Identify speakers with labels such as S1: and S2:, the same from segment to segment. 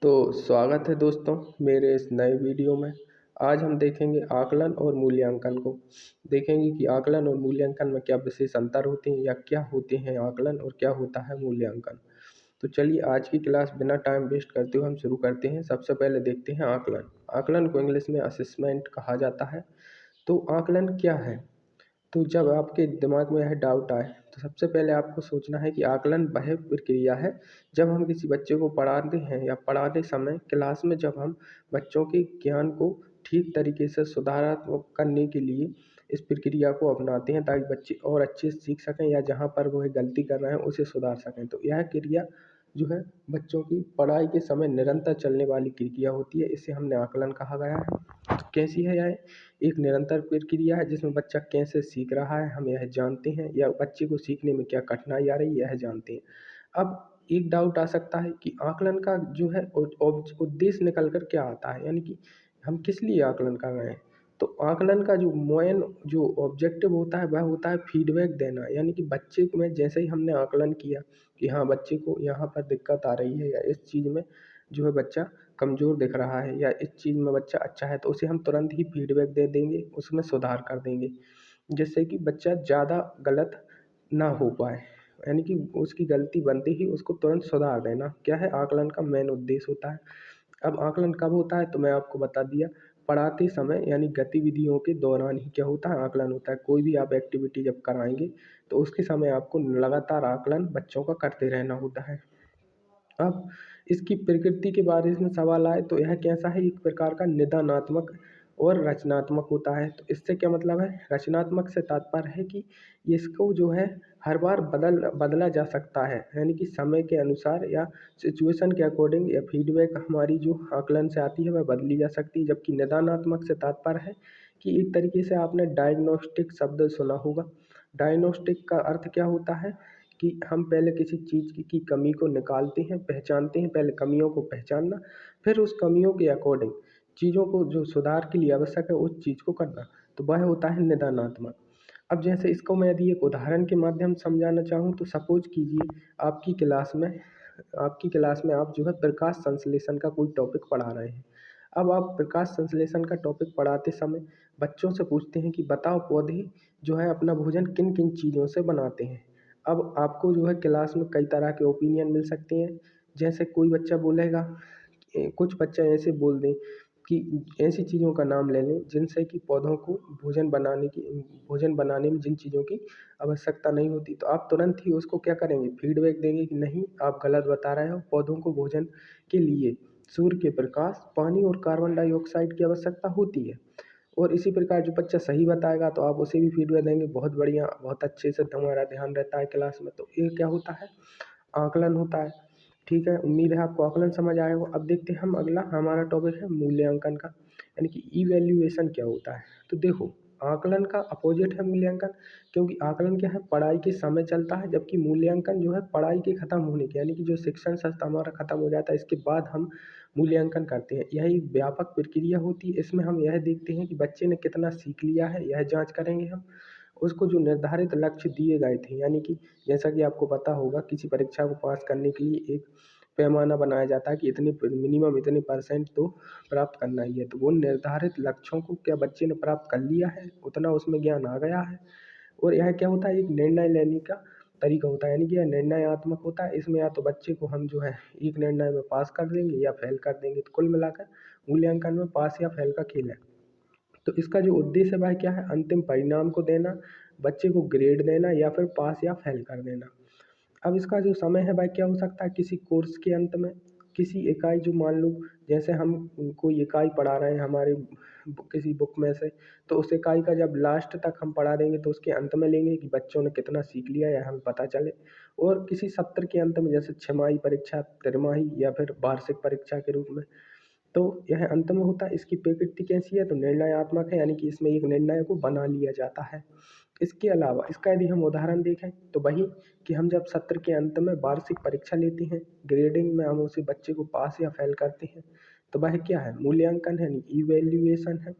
S1: तो स्वागत है दोस्तों मेरे इस नए वीडियो में। आज हम देखेंगे आकलन और मूल्यांकन को। देखेंगे कि आकलन और मूल्यांकन में क्या विशेष अंतर होते हैं या क्या होते हैं आकलन और क्या होता है मूल्यांकन। तो चलिए आज की क्लास बिना टाइम वेस्ट करते हुए हम शुरू करते हैं। सबसे पहले देखते हैं आकलन। आकलन को इंग्लिश में असेसमेंट कहा जाता है। तो आकलन क्या है? तो जब आपके दिमाग में यह डाउट आए तो सबसे पहले आपको सोचना है कि आकलन वह प्रक्रिया है जब हम किसी बच्चे को पढ़ाते हैं या पढ़ाते समय क्लास में जब हम बच्चों के ज्ञान को ठीक तरीके से सुधारात्मक करने के लिए इस प्रक्रिया को अपनाते हैं ताकि बच्चे और अच्छे से सीख सकें या जहाँ पर वो गलती कर रहे हैं उसे सुधार सकें। तो यह क्रिया जो है बच्चों की पढ़ाई के समय निरंतर चलने वाली प्रक्रिया होती है। इसे हमने आकलन कहा गया है। तो कैसी है यह? एक निरंतर प्रक्रिया है जिसमें बच्चा कैसे सीख रहा है हम यह जानते हैं या बच्चे को सीखने में क्या कठिनाई आ रही है यह जानते हैं। अब एक डाउट आ सकता है कि आकलन का जो है उद्देश्य निकल कर क्या आता है, यानी कि हम किस लिए आकलन कर रहे हैं। तो आकलन का जो मेन जो ऑब्जेक्टिव होता है वह होता है फीडबैक देना, यानी कि बच्चे को में जैसे ही हमने आकलन किया कि हाँ बच्चे को यहाँ पर दिक्कत आ रही है या इस चीज़ में जो है बच्चा कमज़ोर दिख रहा है या इस चीज़ में बच्चा अच्छा है, तो उसे हम तुरंत ही फीडबैक दे देंगे, उसमें सुधार कर देंगे जिससे कि बच्चा ज़्यादा गलत ना हो पाए। यानी कि उसकी गलती बनते ही उसको तुरंत सुधार देना क्या है आकलन का मेन उद्देश्य होता है। अब आकलन कब होता है तो मैं आपको बता दिया, पढ़ाते समय यानी गतिविधियों के दौरान ही क्या होता है आकलन होता है। कोई भी आप एक्टिविटी जब कराएंगे तो उसके समय आपको लगातार आकलन बच्चों का करते रहना होता है। अब इसकी प्रकृति के बारे में सवाल आए तो यह कैसा है, एक प्रकार का निदानात्मक और रचनात्मक होता है। तो इससे क्या मतलब है? रचनात्मक से तात्पर्य है कि इसको जो है हर बार बदला जा सकता है, यानी कि समय के अनुसार या सिचुएशन के अकॉर्डिंग या फीडबैक हमारी जो आकलन से आती है वह बदली जा सकती है। जबकि निदानात्मक से तात्पर्य है कि एक तरीके से आपने डायग्नोस्टिक शब्द सुना होगा। डायग्नोस्टिक का अर्थ क्या होता है कि हम पहले किसी चीज़ की कमी को निकालते हैं, पहचानते हैं, पहले कमियों को पहचानना, फिर उस कमियों के अकॉर्डिंग चीज़ों को जो सुधार के लिए आवश्यक है उस चीज़ को करना, तो वह होता है निदानात्मक। अब जैसे इसको मैं यदि एक उदाहरण के माध्यम से समझाना चाहूँ तो सपोज कीजिए आपकी क्लास में आप जो है प्रकाश संश्लेषण का कोई टॉपिक पढ़ा रहे हैं। अब आप प्रकाश संश्लेषण का टॉपिक पढ़ाते समय बच्चों से पूछते हैं कि बताओ पौधे जो है अपना भोजन किन किन चीज़ों से बनाते हैं। अब आपको जो है क्लास में कई तरह के ओपिनियन मिल सकते हैं। जैसे कोई बच्चा बोलेगा, कुछ बच्चे ऐसे बोल दें कि ऐसी चीज़ों का नाम ले लें जिनसे कि पौधों को भोजन बनाने में जिन चीज़ों की आवश्यकता नहीं होती, तो आप तुरंत ही उसको क्या करेंगे, फीडबैक देंगे कि नहीं आप गलत बता रहे हो, पौधों को भोजन के लिए सूर्य के प्रकाश, पानी और कार्बन डाइऑक्साइड की आवश्यकता होती है। और इसी प्रकार जो बच्चा सही बताएगा तो आप उसे भी फीडबैक देंगे, बहुत बढ़िया, बहुत अच्छे से तुम्हारा ध्यान रहता है क्लास में। तो ये क्या होता है, आकलन होता है। ठीक है, उम्मीद है आपको आकलन समझ आया हो। अब देखते हैं हम अगला हमारा टॉपिक है मूल्यांकन का, यानी कि इवैल्यूएशन क्या होता है। तो देखो आकलन का अपोजिट है मूल्यांकन, क्योंकि आकलन क्या है पढ़ाई के समय चलता है, जबकि मूल्यांकन जो है पढ़ाई के खत्म होने के, यानी कि जो शिक्षण संस्था हमारा खत्म हो जाता है इसके बाद हम मूल्यांकन करते हैं। यह एक व्यापक प्रक्रिया होती है। इसमें हम यह देखते हैं कि बच्चे ने कितना सीख लिया है, यह जांच करेंगे हम। उसको जो निर्धारित लक्ष्य दिए गए थे, यानी कि जैसा कि आपको पता होगा किसी परीक्षा को पास करने के लिए एक पैमाना बनाया जाता है कि इतनी मिनिमम इतने परसेंट तो प्राप्त करना ही है। तो वो निर्धारित लक्ष्यों को क्या बच्चे ने प्राप्त कर लिया है, उतना उसमें ज्ञान आ गया है। और यह क्या होता है, एक निर्णय लेने का तरीका होता है, यानी कि यह निर्णयात्मक होता है। इसमें या तो बच्चे को हम जो है एक निर्णय में पास कर देंगे या फेल कर देंगे। तो कुल मिलाकर मूल्यांकन में पास या फेल का खेल है। तो इसका जो उद्देश्य है वह क्या है, अंतिम परिणाम को देना, बच्चे को ग्रेड देना या फिर पास या फेल कर देना। अब इसका जो समय है वह क्या हो सकता है, किसी कोर्स के अंत में, किसी इकाई जो मान लो जैसे हम कोई इकाई पढ़ा रहे हैं हमारे किसी बुक में से, तो उस इकाई का जब लास्ट तक हम पढ़ा देंगे तो उसके अंत में लेंगे कि बच्चों ने कितना सीख लिया या हमें पता चले। और किसी सत्र के अंत में जैसे छमाही परीक्षा, तिमाही या फिर वार्षिक परीक्षा के रूप में, तो यह अंत में होता है। इसकी प्रकृति कैसी है तो निर्णयात्मक है, यानी कि इसमें एक निर्णय को बना लिया जाता है। इसके अलावा इसका यदि हम उदाहरण देखें तो वही कि हम जब सत्र के अंत में वार्षिक परीक्षा लेते हैं, ग्रेडिंग में हम उसे बच्चे को पास या फेल करते हैं, तो वह क्या है, मूल्यांकन है, इवैल्यूएशन है।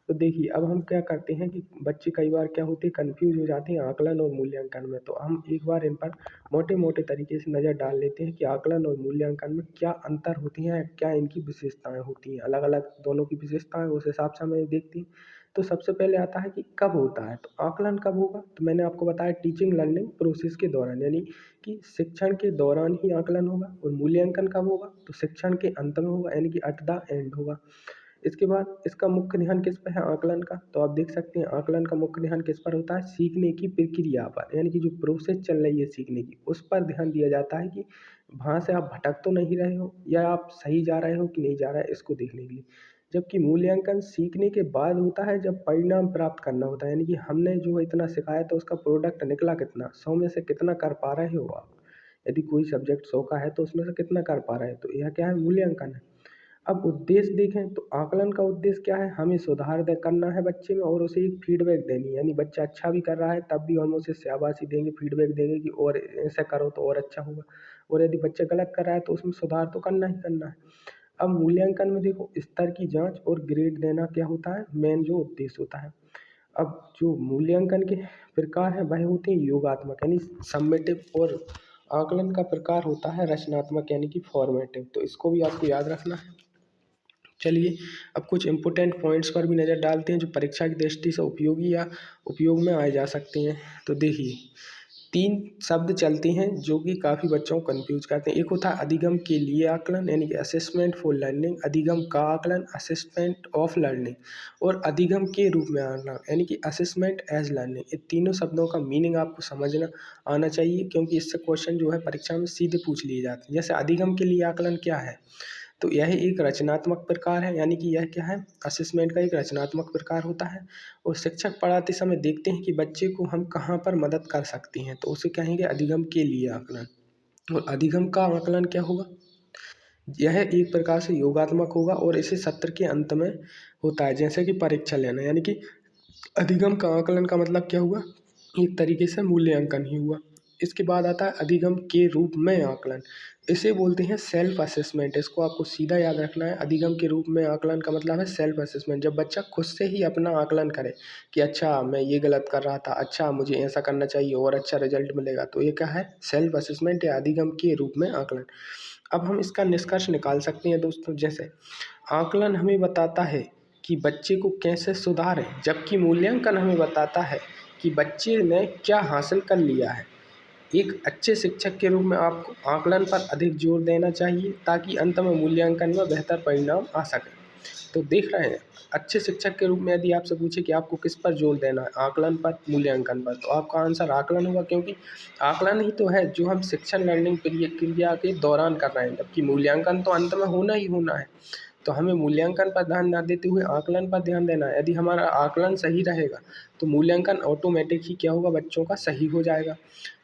S1: तो देखिए अब हम क्या करते हैं कि बच्चे कई बार क्या होते हैं, कन्फ्यूज हो जाते हैं आकलन और मूल्यांकन में। तो हम एक बार इन पर मोटे मोटे तरीके से नज़र डाल लेते हैं कि आकलन और मूल्यांकन में क्या अंतर होती हैं, क्या इनकी विशेषताएं होती हैं, अलग अलग दोनों की विशेषताएं उस हिसाब से हमें देखती हैं। तो सबसे पहले आता है कि कब होता है। तो आकलन कब होगा, तो मैंने आपको बताया टीचिंग लर्निंग प्रोसेस के दौरान, यानी कि शिक्षण के दौरान ही आकलन होगा। और मूल्यांकन कब होगा, तो शिक्षण के अंत में होगा, यानी कि एट द एंड होगा। इसके बाद इसका मुख्य ध्यान किस पर है आकलन का, तो आप देख सकते हैं आकलन का मुख्य ध्यान किस पर होता है, सीखने की प्रक्रिया पर, यानी कि जो प्रोसेस चल रही है सीखने की उस पर ध्यान दिया जाता है कि वहाँ से आप भटक तो नहीं रहे हो या आप सही जा रहे हो कि नहीं जा रहे हैं, इसको देखने के लिए। जबकि मूल्यांकन सीखने के बाद होता है, जब परिणाम प्राप्त करना होता है, यानी कि हमने जो इतना सिखाया तो उसका प्रोडक्ट निकला कितना, 100 में से कितना कर पा रहे हो आप। यदि कोई सब्जेक्ट 100 का है तो उसमें से कितना कर पा रहे हैं, तो यह क्या है, मूल्यांकन है। अब उद्देश्य देखें तो आकलन का उद्देश्य क्या है, हमें सुधार करना है बच्चे में और उसे एक फीडबैक देनी है। यानी बच्चा अच्छा भी कर रहा है तब भी हम उसे शाबाशी देंगे, फीडबैक देंगे कि और ऐसा करो तो और अच्छा होगा। और यदि बच्चा गलत कर रहा है तो उसमें सुधार तो करना ही करना है। अब मूल्यांकन में देखो, स्तर की जांच और ग्रेड देना क्या होता है, मेन जो उद्देश्य होता है। अब जो मूल्यांकन के प्रकार हैं वह होते हैं योगात्मक यानी सम्मेटिव, और आकलन का प्रकार होता है रचनात्मक यानी कि फॉर्मेटिव। तो इसको भी आपको याद रखना है। चलिए अब कुछ इम्पोर्टेंट पॉइंट्स पर भी नज़र डालते हैं जो परीक्षा की दृष्टि से उपयोगी या उपयोग में आए जा सकते हैं। तो देखिए 3 शब्द चलते हैं जो कि काफ़ी बच्चों को कन्फ्यूज करते हैं। एक होता है अधिगम के लिए आकलन, यानी कि असेसमेंट फॉर लर्निंग, अधिगम का आकलन असेसमेंट ऑफ लर्निंग, और अधिगम के रूप में आकलन यानी कि असेसमेंट एज लर्निंग। ये तीनों शब्दों का मीनिंग आपको समझना आना चाहिए, क्योंकि इससे क्वेश्चन जो है परीक्षा में सीधे पूछ लिए जाते हैं। जैसे अधिगम के लिए आकलन क्या है, तो यह एक रचनात्मक प्रकार है, यानी कि यह क्या है, असेसमेंट का एक रचनात्मक प्रकार होता है। और शिक्षक पढ़ाते समय देखते हैं कि बच्चे को हम कहाँ पर मदद कर सकते हैं, तो उसे कहेंगे अधिगम के लिए आकलन। और अधिगम का आकलन क्या होगा, यह एक प्रकार से योगात्मक होगा और इसे सत्र के अंत में होता है, जैसे कि परीक्षा लेना। यानी कि अधिगम का आकलन का मतलब क्या हुआ, एक तरीके से मूल्यांकन ही हुआ। इसके बाद आता है अधिगम के रूप में आकलन, इसे बोलते हैं सेल्फ असेसमेंट। इसको आपको सीधा याद रखना है, अधिगम के रूप में आकलन का मतलब है सेल्फ असेसमेंट, जब बच्चा खुद से ही अपना आकलन करे कि अच्छा मैं ये गलत कर रहा था, अच्छा मुझे ऐसा करना चाहिए और अच्छा रिजल्ट मिलेगा, तो ये क्या है, सेल्फ असेसमेंट या अधिगम के रूप में आकलन। अब हम इसका निष्कर्ष निकाल सकते हैं दोस्तों, जैसे आकलन हमें बताता है कि बच्चे को कैसे सुधारें, जबकि मूल्यांकन हमें बताता है कि बच्चे ने क्या हासिल कर लिया है। एक अच्छे शिक्षक के रूप में आपको आकलन पर अधिक जोर देना चाहिए ताकि अंत में मूल्यांकन में बेहतर परिणाम आ सके। तो देख रहे हैं, अच्छे शिक्षक के रूप में यदि आपसे पूछे कि आपको किस पर जोर देना है, आकलन पर मूल्यांकन पर, तो आपका आंसर आकलन होगा, क्योंकि आकलन ही तो है जो हम शिक्षण लर्निंग क्रिया के दौरान कर रहे हैं, जबकि मूल्यांकन तो अंत में होना ही होना है। तो हमें मूल्यांकन पर ध्यान ना देते हुए आकलन पर ध्यान देना है। यदि हमारा आकलन सही रहेगा तो मूल्यांकन ऑटोमेटिक ही क्या होगा, बच्चों का सही हो जाएगा।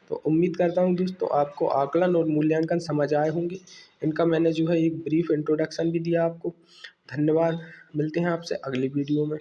S1: तो उम्मीद करता हूँ दोस्तों आपको आकलन और मूल्यांकन समझ आए होंगे। इनका मैंने जो है एक ब्रीफ इंट्रोडक्शन भी दिया आपको। धन्यवाद, मिलते हैं आपसे अगली वीडियो में।